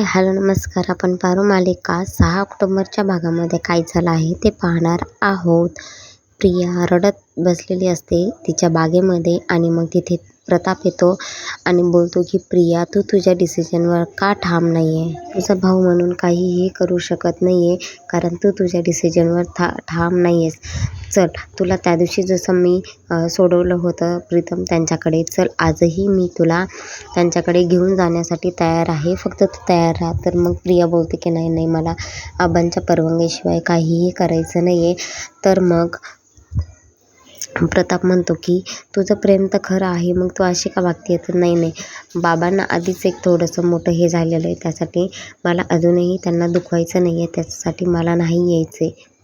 Hello नमस्कार. आपण पारू मालिका 6 ऑक्टोबरच्या भागामध्ये काय झालं आहे ते पाहणार आहोत. प्रिया रडत बसलेली असते तिच्या बागेमध्ये आणि मग तिथे प्रताप येतो आणि बोलतो की प्रिया, तू तुझ्या डिसिजनवर का ठाम नाही आहे? तुझा भाऊ म्हणून काहीही करू शकत नाही आहे, कारण तू तुझ्या डिसिजनवर ठाम नाही आहेस. चल, तुला त्या दिवशी जसं मी सोडवलं होतं प्रीतम त्यांच्याकडे, चल आजही मी तुला त्यांच्याकडे घेऊन जाण्यासाठी तयार आहे, फक्त तू तयार राहा. तर मग प्रिया बोलते की नाही, मला आबांच्या परवानगीशिवाय काहीही करायचं नाही आहे. तर मग प्रताप म्हणतो की तुझं प्रेम तर खरं आहे, मग तू अशी का वागते? तर नाही, बाबांना आधीच एक थोडंसं मोठं हे झालेलं आहे, त्यासाठी मला अजूनही त्यांना दुखवायचं नाही आहे, त्याच्यासाठी मला नाही यायचं आहे.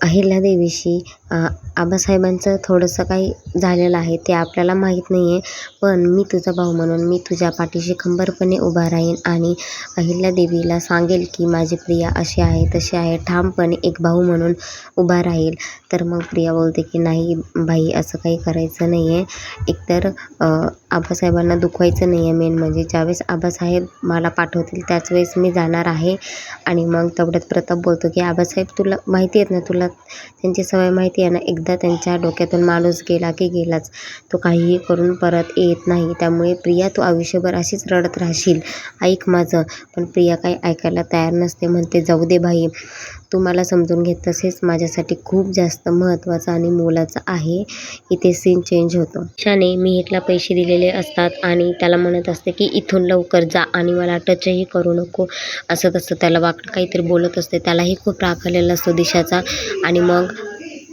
अहिल्यादेवीशी आबासाहेबांचं थोडंसं काही झालेलं आहे ते आपल्याला माहीत नाही आहे, पण मी तुझा भाऊ म्हणून मी तुझ्या पाठीशी खंबीरपणे उभा राहीन आणि अहिल्यादेवीला सांगेल की माझी प्रिया अशी आहे तशी आहे, ठामपणे एक भाऊ म्हणून उभा राहील. तर मग प्रिया बोलते की नाही बाई, असं काही करायचं नाही आहे. एकतर आबासाहेबांना दुखवायचं नाही आहे, मेन म्हणजे ज्यावेळेस आबासाहेब मला पाठवतील त्याच वेळेस मी जाणार आहे. आणि मग तेवढ्यात प्रताप बोलतो की आबासाहेब, तुला माहिती आहेत ना, तुला त्यांची सवय माहिती आहे ना, एकदा त्यांच्या डोक्यातून माणूस गेला की गेलाच, तो काहीही करून परत येत नाही. त्यामुळे प्रिया, तू आयुष्यभर अशीच रडत राहशील, ऐक माझं. पण प्रिया काही ऐकायला तयार नसते, म्हणते जाऊ दे बाई, तू मला समजून घेत तसेच माझ्यासाठी खूप जास्त महत्त्वाचं आणि मोलाचं आहे. इथे सीन चेंज होतो. दिशाने मिहिरला पैसे दिलेले असतात आणि त्याला म्हणत असते की इथून लवकर जा आणि मला टचही करू नको, असं तसं त्याला वाकडं काहीतरी बोलत असते. त्यालाही खूप राग आलेला असतो दिशाचा आणि मग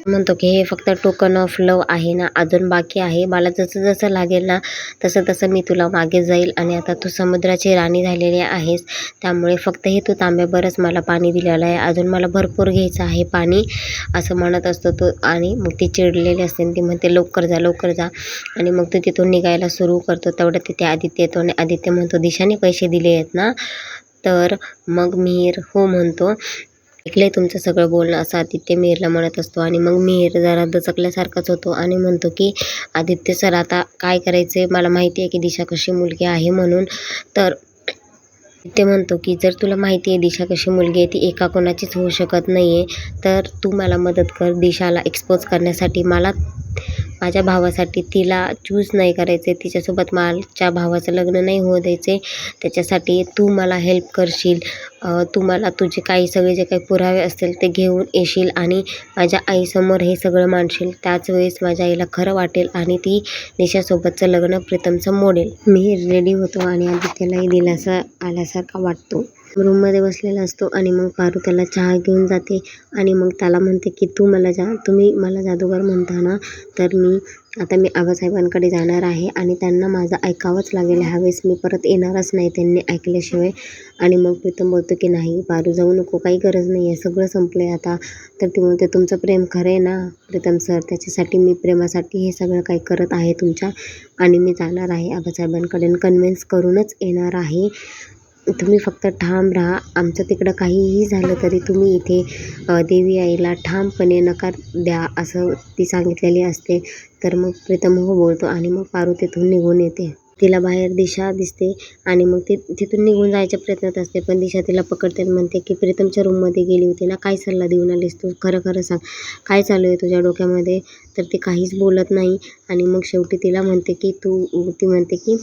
म्हणतो की हे फक्त टोकन ऑफ लव आहे ना, अजून बाकी आहे. मला जसं जसं लागेल ना तसं तसं मी तुला मागे जाईल आणि आता तू समुद्राची राणी झालेली आहेस, त्यामुळे फक्त हे तू तांब्याभरच मला पाणी दिलेलं आहे, अजून मला भरपूर घ्यायचं आहे पाणी, असं म्हणत असतो तो. आणि मग ती चिडलेली असते आणि ती म्हणते लवकर जा. आणि मग तो तिथून निघायला सुरू करतो. तेवढं तिथे आदित्य येतो आणि आदित्य म्हणतो दिशाने पैसे दिले आहेत ना? तर मग मिहिर हो म्हणतो. ऐकलंय तुमचं सगळं बोलणं, असं आदित्य मिहिरला म्हणत असतो. आणि मग मिहिर जरा दचकल्यासारखाच होतो आणि म्हणतो की आदित्य सर, आता काय करायचं? मला माहिती आहे की दिशा कशी मुलगी आहे म्हणून. तर ते म्हणतो की जर तुला माहिती आहे दिशा कशी मुलगी आहे, ती एका कोणाचीच होऊ शकत नाही आहे, तर तू मला मदत कर दिशाला एक्सपोज करण्यासाठी. मला माझ्या भावासाठी तिला चूज नाही करायचे, तिच्यासोबत माझ्या भावाचं लग्न नाही होऊ द्यायचे, त्याच्यासाठी तू मला हेल्प करशील. तू मला तुझे काही सगळे जे काही पुरावे असतील ते घेऊन येशील आणि माझ्या आईसमोर हे सगळं मांडशील. त्याच वेळेस माझ्या आईला खरं वाटेल आणि ती दिशासोबतचं लग्न प्रीतमचं मोडेल. मी रेडी होतो आणि आदित्यलाही दिलासा आल्यासारखा वाटतो. रूममध्ये बसलेला असतो आणि मग पारू त्याला चहा घेऊन जाते आणि मग त्याला म्हणते की तुम्ही मला जादूगार म्हणता ना, तर आता मी आबासाहेबांकडे जाणार आहे आणि त्यांना माझं ऐकावंच लागेल. ह्यावेळेस मी परत येणारच नाही त्यांनी ऐकल्याशिवाय. आणि मग प्रीतम बोलतो की नाही पारू, जाऊ नको, काही गरज नाही आहे, सगळं संपलं आहे आता. तर ती म्हणते तुमचं प्रेम खरं आहे ना प्रीतम सर, त्याच्यासाठी मी प्रेमासाठी हे सगळं काही करत आहे तुमच्या, आणि मी जाणार आहे आबासाहेबांकडे, कन्व्हिन्स करूनच येणार आहे. तुम्ही फक्त ठाम राहा, आमचं तिकडं काहीही झालं तरी तुम्ही इथे देवी आईला ठामपणे नकार द्या, असं ती सांगितलेली असते. तर मग प्रीतम हो बोलतो आणि मग पारू तिथून निघून येते. तिला बाहेर दिशा दिसते आणि मग ती तिथून निघून जायच्या प्रयत्नात असते, पण दिशा तिला पकडते आणि म्हणते की प्रीतमच्या रूममध्ये गेली होती ना, काय सल्ला देऊन आलीस तू? खरं सांग, काय चालू आहे तुझ्या डोक्यामध्ये? तर ती काहीच बोलत नाही आणि मग शेवटी तिला म्हणते की ती म्हणते की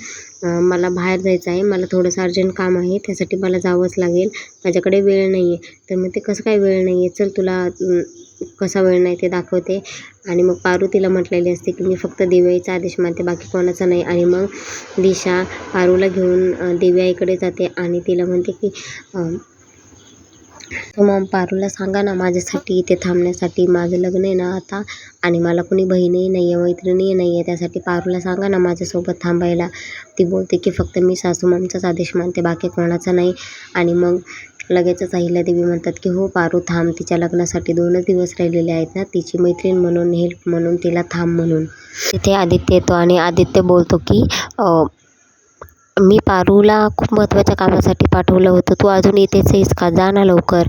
मला बाहेर जायचं आहे, मला थोडंसं अर्जंट काम आहे, त्यासाठी मला जावंच लागेल, माझ्याकडे वेळ नाही आहे. तर मग ते कसं काय वेळ नाही आहे? चल तुला कसा वेळ नाही ते दाखवते. आणि मग पारू तिला म्हटलेली असते की मी फक्त देवीआईचा आदेश मानते, बाकी कोणाचा नाही. आणि मग दिशा पारूला घेऊन देवीआईकडे जाते आणि तिला म्हणते की मग पारूला सांगा ना माझ्यासाठी इथे थांबण्यासाठी, माझं लग्न आहे ना आता आणि मला कोणी बहीणही नाही आहे, मैत्रिणीही नाही आहे, त्यासाठी पारूला सांगा ना माझ्यासोबत थांबायला. ती बोलते की फक्त मी सासूमांचाच आदेश मानते, बाकी कोणाचा नाही. आणि मग लगेचच अहिल्यादेवी म्हणतात की हो पारू थांब, तिच्या लग्नासाठी 2च दिवस राहिलेले आहेत ना, तिची मैत्रीण म्हणून, हेल्प म्हणून तिला थांब म्हणून. तिथे आदित्य येतो आणि आदित्य बोलतो की मी पारूला खूप महत्त्वाच्या कामासाठी पाठवलं होतं, तू अजून इथेच आहेस का? जा ना लवकर.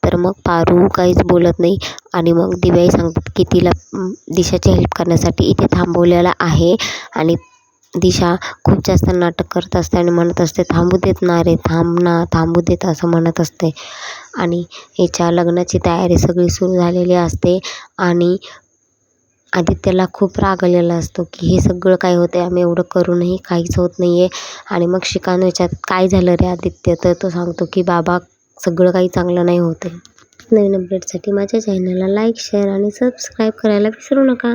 तर मग पारू काहीच बोलत नाही आणि मग दिव्याई सांगतात की तिला दिशाची हेल्प करण्यासाठी इथे थांबवलेलं आहे आणि दिशा खूप जास्त नाटक करत असते आणि म्हणत असते, थांबू देत ना रे, थांब ना, थांबू देत, असं म्हणत असते. आणि हिच्या लग्नाची तयारी सगळी सुरू झालेली असते आणि आदित्यला खूप राग आलेला असतो की हे सगळं काय होतं आहे, आम्ही एवढं करूनही काहीच होत नाही आहे. आणि मग शिकानू याच्यात काय झालं रे आदित्य, तर तो सांगतो की बाबा सगळं काही चांगलं नाही होत आहे. नवीन अपडेटसाठी माझ्या चॅनलला लाईक, शेअर आणि सबस्क्राईब करायला विसरू नका.